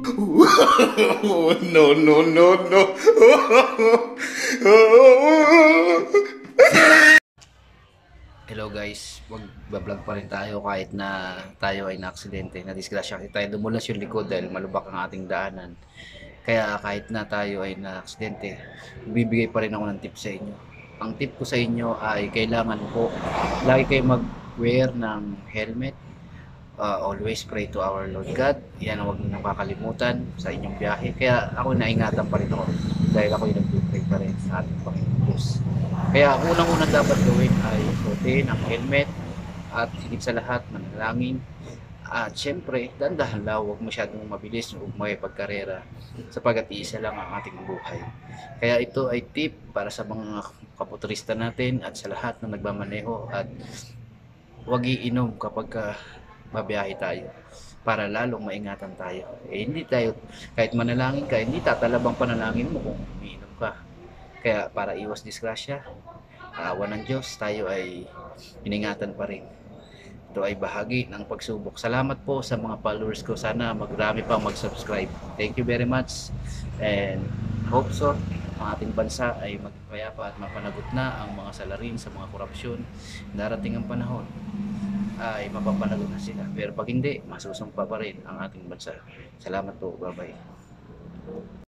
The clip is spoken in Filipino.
No, no, no, no. Hello guys, mag-vlog pa rin tayo kahit na tayo ay na-aksidente, na-disgrasya kasi tayo dumulas yung likod dahil malubak ang ating daanan. Kaya kahit na tayo ay na-aksidente, bibigay pa rin ako ng tip sa inyo. Ang tip ko sa inyo ay kailangan po lagi kayo mag-wear ng helmet. Always pray to our Lord God. Yan ang huwag nyo nakakalimutan sa inyong biyahe. Kaya ako naingatan pa rin ako dahil ako yung nag-pray pa rin sa ating Panginoon Diyos. Kaya unang-unang dapat gawin ay suotin ang helmet at higit sa lahat manalangin. At syempre, dahan-dahan lang, huwag masyadong mabilis, huwag makipagkarera sapagkat iisa lang ang ating buhay. Kaya ito ay tip para sa mga kamotorista natin at sa lahat na nagmamaneho at huwag iinom kapag babiyahe tayo para lalong maingatan tayo. Hindi tayo, kahit manalangin ka, hindi tatalabang panalangin mo kung umiinom ka. Kaya para iwas disgrasya, awa ng Diyos, tayo ay iningatan pa rin. Ito ay bahagi ng pagsubok. Salamat po sa mga followers ko. Sana magdami pang mag-subscribe. Thank you very much. And hope so, ang ating bansa ay magpayapa at mapanagot na ang mga salarin sa mga korupsyon. Darating ang panahon ay mapapanagot na sila. Pero pag hindi, masusumpa pa rin ang ating bansa. Salamat po. Bye-bye.